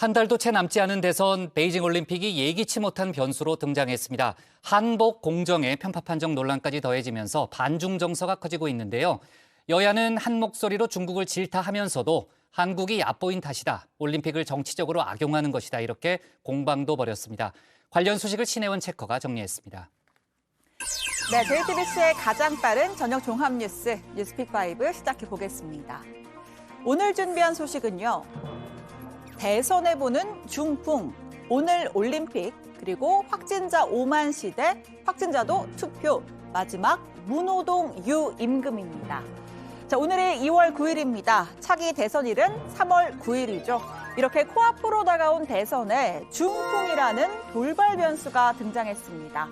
한 달도 채 남지 않은 대선 베이징 올림픽이 예기치 못한 변수로 등장했습니다. 한복 공정의 편파 판정 논란까지 더해지면서 반중 정서가 커지고 있는데요. 여야는 한 목소리로 중국을 질타하면서도 한국이 얕보인 탓이다, 올림픽을 정치적으로 악용하는 것이다, 이렇게 공방도 벌였습니다. 관련 소식을 신혜원 체커가 정리했습니다. 네, JTBC의 가장 빠른 저녁 종합 뉴스, 뉴스픽5 시작해 보겠습니다. 오늘 준비한 소식은요. 대선에 보는 중풍, 오늘 올림픽, 그리고 확진자 5만 시대, 확진자도 투표, 마지막 문호동 유임금입니다. 자, 오늘이 2월 9일입니다. 차기 대선일은 3월 9일이죠. 이렇게 코앞으로 다가온 대선에 중풍이라는 돌발 변수가 등장했습니다.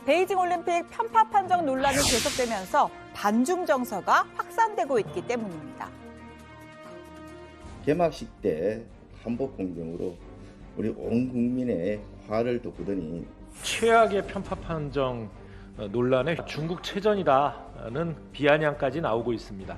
베이징 올림픽 편파 판정 논란이 계속되면서 반중 정서가 확산되고 있기 때문입니다. 개막식 때 한복 공정으로 우리 온 국민의 화를 돋구더니 최악의 편파 판정 논란에 중국 체전이다는 비아냥까지 나오고 있습니다.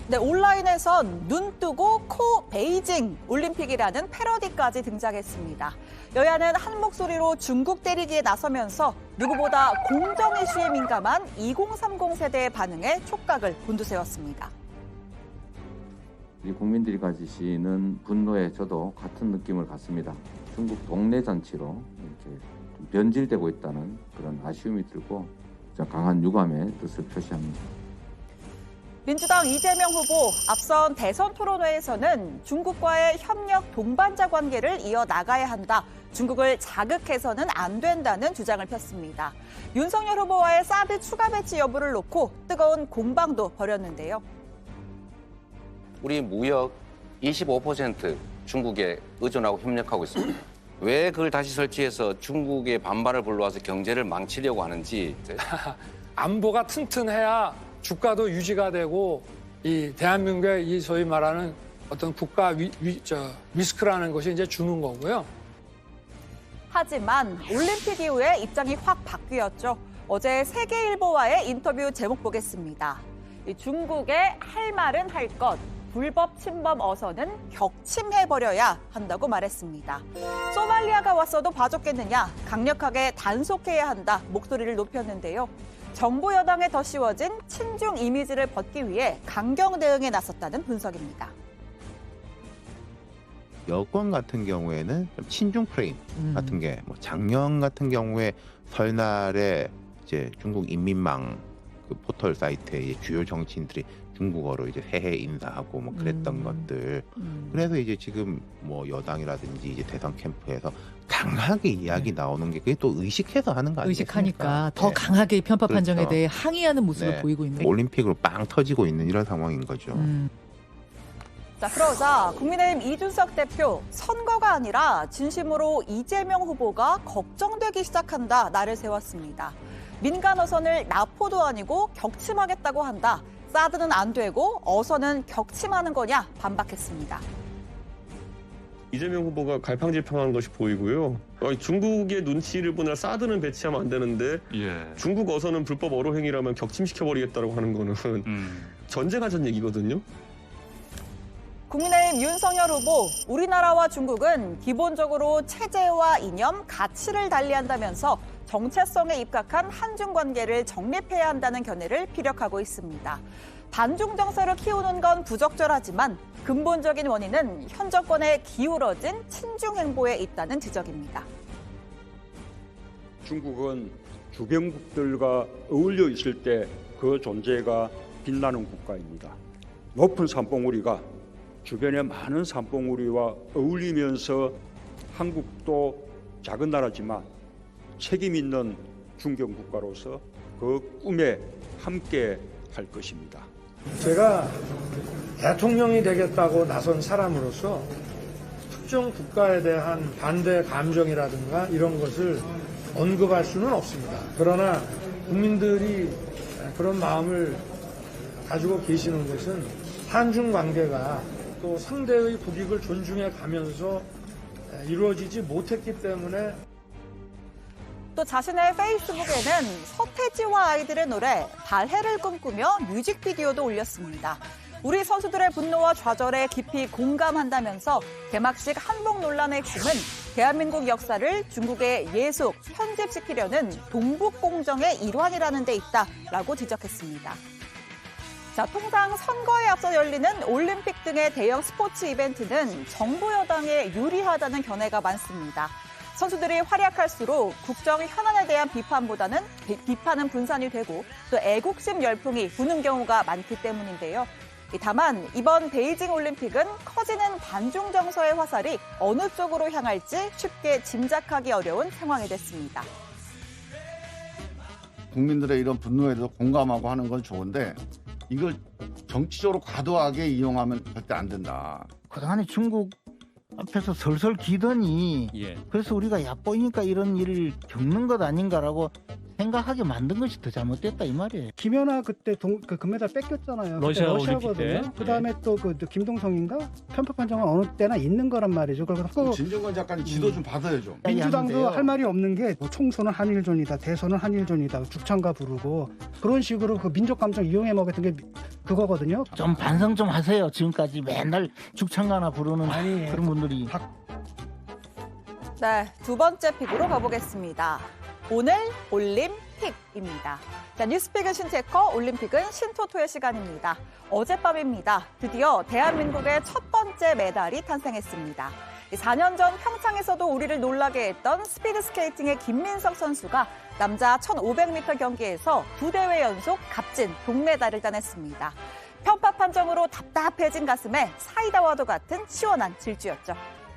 네, 온라인에선 눈 뜨고 코 베이징 올림픽이라는 패러디까지 등장했습니다. 여야는 한 목소리로 중국 때리기에 나서면서 누구보다 공정 이슈에 민감한 2030 세대의 반응에 촉각을 곤두세웠습니다. 우리 국민들이 가지시는 분노에 저도 같은 느낌을 갖습니다. 중국 동네 잔치로 이렇게 좀 변질되고 있다는 그런 아쉬움이 들고 강한 유감의 뜻을 표시합니다. 민주당 이재명 후보, 앞선 대선 토론회에서는 중국과의 협력 동반자 관계를 이어나가야 한다, 중국을 자극해서는 안 된다는 주장을 폈습니다. 윤석열 후보와의 사드 추가 배치 여부를 놓고 뜨거운 공방도 벌였는데요. 우리 무역 25% 중국에 의존하고 협력하고 있습니다. 왜 그걸 다시 설치해서 중국의 반발을 불러와서 경제를 망치려고 하는지. 안보가 튼튼해야 주가도 유지가 되고 이 대한민국의 이 소위 말하는 어떤 국가 리스크라는 것이 이제 주는 거고요. 하지만 올림픽 이후에 입장이 확 바뀌었죠. 어제 세계일보와의 인터뷰 제목 보겠습니다. 중국의 할 말은 할 것, 불법 침범 어선은 격침해버려야 한다고 말했습니다. 소말리아가 왔어도 봐줬겠느냐, 강력하게 단속해야 한다, 목소리를 높였는데요. 정부 여당에 더 씌워진 친중 이미지를 벗기 위해 강경 대응에 나섰다는 분석입니다. 여권 같은 경우에는 좀 친중 프레임 같은 게, 뭐 작년 같은 경우에 설날에 이제 중국 인민망 그 포털 사이트에 이제 주요 정치인들이 중국어로 이제 새해 인사하고 뭐 그랬던 것들. 그래서 이제 지금 뭐 여당이라든지 이제 대선 캠프에서 강하게 이야기 나오는 게 그게 또 의식해서 하는 거 아니겠습니까? 의식하니까 더 네. 강하게 편파 그렇죠. 판정에 대해 항의하는 모습을 네. 보이고 있는. 올림픽으로 빵 터지고 있는 이런 상황인 거죠. 자, 그러자 국민의힘 이준석 대표, 선거가 아니라 진심으로 이재명 후보가 걱정되기 시작한다, 날을 세웠습니다. 민간 어선을 나포도 아니고 격침하겠다고 한다, 사드는 안 되고 어선은 격침하는 거냐 반박했습니다. 이재명 후보가 갈팡질팡한 것이 보이고요. 중국의 눈치를 보느라 사드는 배치하면 안 되는데 중국 어선은 불법 어로 행위라면 격침시켜버리겠다고 하는 거는 전쟁하자는 얘기거든요. 국민의힘 윤석열 후보, 우리나라와 중국은 기본적으로 체제와 이념, 가치를 달리한다면서 정체성에 입각한 한중 관계를 정립해야 한다는 견해를 피력하고 있습니다. 반중 정서를 키우는 건 부적절하지만 근본적인 원인은 현 정권에 기울어진 친중 행보에 있다는 지적입니다. 중국은 주변국들과 어울려 있을 때 그 존재가 빛나는 국가입니다. 높은 산봉우리가 주변의 많은 산봉우리와 어울리면서 한국도 작은 나라지만 책임 있는 중견 국가로서 그 꿈에 함께 할 것입니다. 제가 대통령이 되겠다고 나선 사람으로서 특정 국가에 대한 반대 감정이라든가 이런 것을 언급할 수는 없습니다. 그러나 국민들이 그런 마음을 가지고 계시는 것은 한중 관계가 또 상대의 국익을 존중해 가면서 이루어지지 못했기 때문에. 또 자신의 페이스북에는 서태지와 아이들의 노래 발해를 꿈꾸며 뮤직비디오도 올렸습니다. 우리 선수들의 분노와 좌절에 깊이 공감한다면서 개막식 한복 논란의 핵심은 대한민국 역사를 중국에 예속, 편집시키려는 동북공정의 일환이라는 데 있다라고 지적했습니다. 자, 통상 선거에 앞서 열리는 올림픽 등의 대형 스포츠 이벤트는 정부 여당에 유리하다는 견해가 많습니다. 선수들이 활약할수록 국정 현안에 대한 비판은 분산이 되고 또 애국심 열풍이 부는 경우가 많기 때문인데요. 다만 이번 베이징 올림픽은 커지는 반중 정서의 화살이 어느 쪽으로 향할지 쉽게 짐작하기 어려운 상황이 됐습니다. 국민들의 이런 분노에도 공감하고 하는 건 좋은데 이걸 정치적으로 과도하게 이용하면 절대 안 된다. 그동안에 중국 앞에서 설설 기더니 그래서 우리가 얕보이니까 이런 일을 겪는 것 아닌가라고 생각하게 만든 것이 더 잘못됐다 이 말이에요. 김연아 그때 그 금메달 뺏겼잖아요. 러시아거든요. 그다음에 또 그 김동성인가 편파 판정은 어느 때나 있는 거란 말이죠. 그래서 진정관 작가님 지도 좀 받아야죠. 민주당도 할 말이 없는 게 뭐 총선은 한일전이다, 대선은 한일전이다, 죽창가 부르고 그런 식으로 그 민족 감정 이용해 먹었던 게 그거거든요. 좀 반성 좀 하세요. 지금까지 맨날 죽창가나 부르는 그런 분들이. 네, 두 번째 픽으로 가보겠습니다. 오늘 올림픽입니다. 자, 뉴스픽은 신체커, 올림픽은 신토토의 시간입니다. 어젯밤입니다. 드디어 대한민국의 첫 번째 메달이 탄생했습니다. 4년 전 평창에서도 우리를 놀라게 했던 스피드스케이팅의 김민석 선수가 남자 1500m 경기에서 2대회 연속 값진 동메달을 따냈습니다. 편파 판정으로 답답해진 가슴에 사이다와도 같은 시원한 질주였죠.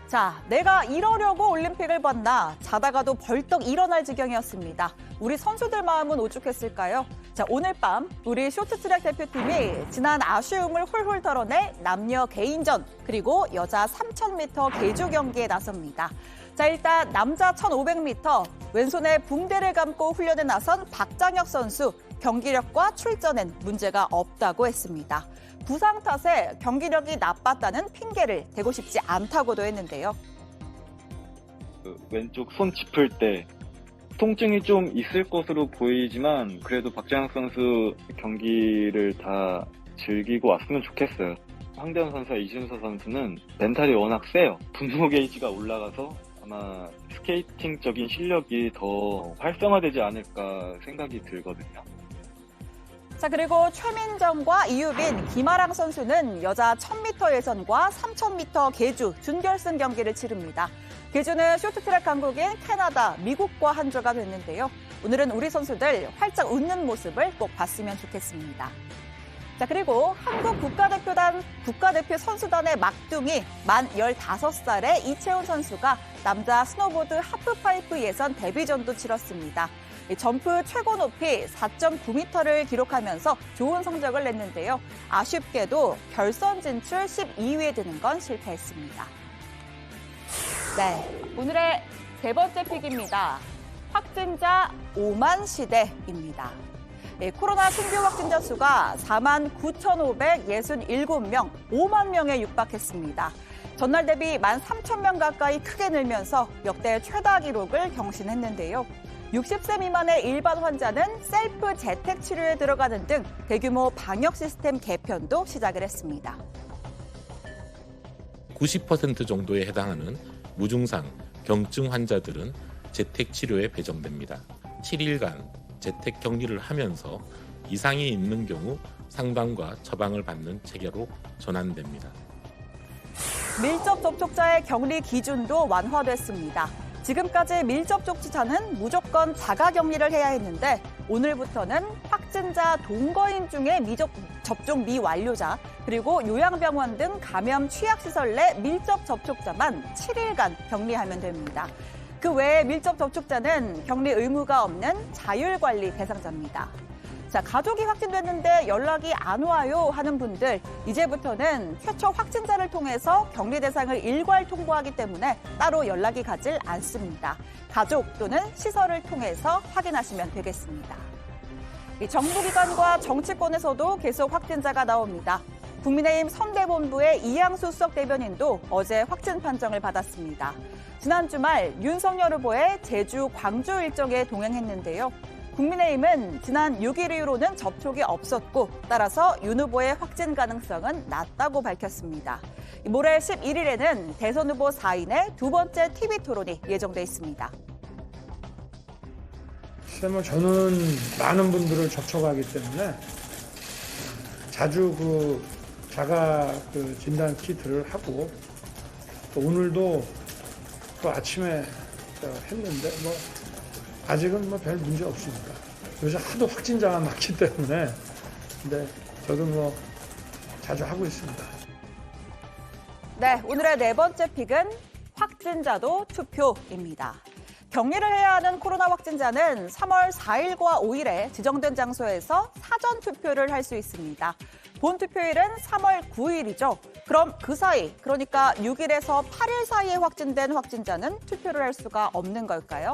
자, 내가 이러려고 올림픽을 봤나? 자다가도 벌떡 일어날 지경이었습니다. 우리 선수들 마음은 오죽했을까요? 자, 오늘 밤 우리 쇼트트랙 대표팀이 지난 아쉬움을 훌훌 털어내 남녀 개인전 그리고 여자 3000m 계주 경기에 나섭니다. 자, 일단 남자 1500m 왼손에 붕대를 감고 훈련에 나선 박장혁 선수 경기력과 출전엔 문제가 없다고 했습니다. 부상 탓에 경기력이 나빴다는 핑계를 대고 싶지 않다고도 했는데요. 왼쪽 손 짚을 때 통증이 좀 있을 것으로 보이지만 그래도 박장혁 선수 경기를 다 즐기고 왔으면 좋겠어요. 황대현 선수와 이준서 선수는 멘탈이 워낙 세요. 분노 게이지가 올라가서 아마 스케이팅적인 실력이 더 활성화되지 않을까 생각이 들거든요. 자, 그리고 최민정과 이유빈, 김아랑 선수는 여자 1000m 예선과 3000m 계주 준결승 경기를 치릅니다. 계주는 쇼트트랙 강국인 캐나다, 미국과 한조가 됐는데요. 오늘은 우리 선수들 활짝 웃는 모습을 꼭 봤으면 좋겠습니다. 자, 그리고 한국 국가대표 선수단의 막둥이 만 15살의 이채훈 선수가 남자 스노보드 하프파이프 예선 데뷔전도 치렀습니다. 점프 최고 높이 4.9m를 기록하면서 좋은 성적을 냈는데요. 아쉽게도 결선 진출 12위에 드는 건 실패했습니다. 네, 오늘의 세 번째 픽입니다. 확진자 5만 시대입니다. 네, 코로나 신규 확진자 수가 49,567명, 5만 명에 육박했습니다. 전날 대비 13,000명 가까이 크게 늘면서 역대 최다 기록을 경신했는데요. 60세 미만의 일반 환자는 셀프 재택 치료에 들어가는 등 대규모 방역 시스템 개편도 시작을 했습니다. 90% 정도에 해당하는 무증상, 경증 환자들은 재택 치료에 배정됩니다. 7일간 재택 격리를 하면서 이상이 있는 경우 상담과 처방을 받는 체계로 전환됩니다. 밀접 접촉자의 격리 기준도 완화됐습니다. 지금까지 밀접 접촉자는 무조건 자가격리를 해야 했는데 오늘부터는 확진자 동거인 중에 접종 미완료자 그리고 요양병원 등 감염 취약시설 내 밀접 접촉자만 7일간 격리하면 됩니다. 그 외에 밀접 접촉자는 격리 의무가 없는 자율관리 대상자입니다. 자, 가족이 확진됐는데 연락이 안 와요 하는 분들, 이제부터는 최초 확진자를 통해서 격리 대상을 일괄 통보하기 때문에 따로 연락이 가질 않습니다. 가족 또는 시설을 통해서 확인하시면 되겠습니다. 정부기관과 정치권에서도 계속 확진자가 나옵니다. 국민의힘 선대본부의 이양수 수석 대변인도 어제 확진 판정을 받았습니다. 지난 주말 윤석열 후보의 제주, 광주 일정에 동행했는데요. 국민의힘은 지난 6일 이후로는 접촉이 없었고 따라서 윤 후보의 확진 가능성은 낮다고 밝혔습니다. 모레 11일에는 대선 후보 4인의 두 번째 TV 토론이 예정돼 있습니다. 저는 많은 분들을 접촉하기 때문에 자주 자가 진단 키트를 하고 또 오늘도 또 아침에 했는데 아직은 별 문제 없습니다. 요새 하도 확진자가 많기 때문에 근데 저도 자주 하고 있습니다. 네, 오늘의 네 번째 픽은 확진자도 투표입니다. 격리를 해야 하는 코로나 확진자는 3월 4일과 5일에 지정된 장소에서 사전 투표를 할 수 있습니다. 본 투표일은 3월 9일이죠. 그럼 그 사이, 그러니까 6일에서 8일 사이에 확진된 확진자는 투표를 할 수가 없는 걸까요?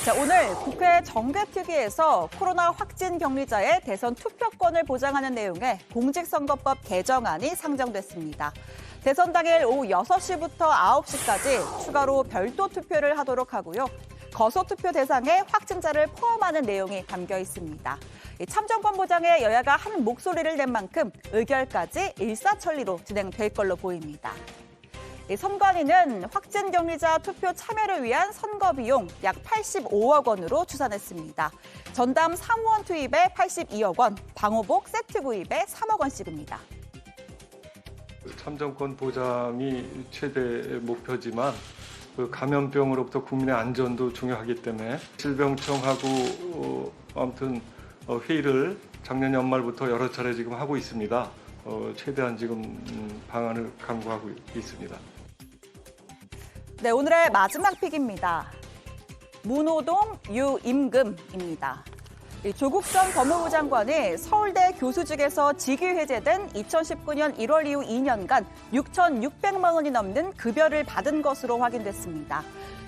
자, 오늘 국회 정개특위에서 코로나 확진 격리자의 대선 투표권을 보장하는 내용의 공직선거법 개정안이 상정됐습니다. 대선 당일 오후 6시부터 9시까지 추가로 별도 투표를 하도록 하고요. 거소투표 대상에 확진자를 포함하는 내용이 담겨 있습니다. 참정권 보장에 여야가 한 목소리를 낸 만큼 의결까지 일사천리로 진행될 걸로 보입니다. 선관위는 확진 격리자 투표 참여를 위한 선거 비용 약 85억 원으로 추산했습니다. 전담 사무원 투입에 82억 원, 방호복 세트 구입에 3억 원씩입니다. 참정권 보장이 최대 목표지만 감염병으로부터 국민의 안전도 중요하기 때문에 질병청하고 아무튼 회의를 작년 연말부터 여러 차례 지금 하고 있습니다. 최대한 지금 방안을 강구하고 있습니다. 네, 오늘의 마지막 픽입니다. 문호동 유임금입니다. 조국 전 법무부 장관이 서울대 교수직에서 직위 해제된 2019년 1월 이후 2년간 6,600만 원이 넘는 급여를 받은 것으로 확인됐습니다.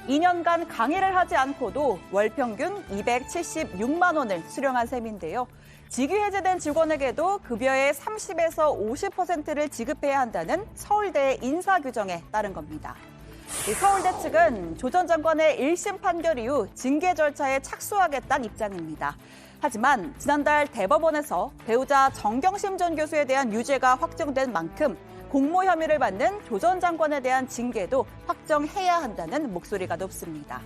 2년간 강의를 하지 않고도 월 평균 276만 원을 수령한 셈인데요. 직위 해제된 직원에게도 급여의 30에서 50%를 지급해야 한다는 서울대의 인사 규정에 따른 겁니다. 서울대 측은 조 전 장관의 1심 판결 이후 징계 절차에 착수하겠다는 입장입니다. 하지만 지난달 대법원에서 배우자 정경심 전 교수에 대한 유죄가 확정된 만큼 공모 혐의를 받는 조 전 장관에 대한 징계도 확정해야 한다는 목소리가 높습니다.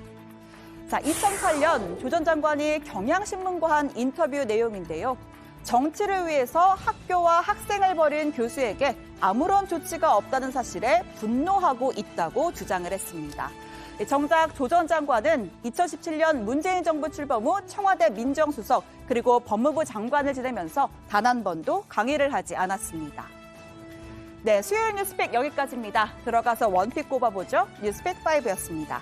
자, 2008년 조 전 장관이 경향신문과 한 인터뷰 내용인데요. 정치를 위해서 학교와 학생을 버린 교수에게 아무런 조치가 없다는 사실에 분노하고 있다고 주장을 했습니다. 정작 조 전 장관은 2017년 문재인 정부 출범 후 청와대 민정수석 그리고 법무부 장관을 지내면서 단 한 번도 강의를 하지 않았습니다. 네, 수요일 뉴스픽 여기까지입니다. 들어가서 원픽 꼽아보죠. 뉴스픽 5였습니다.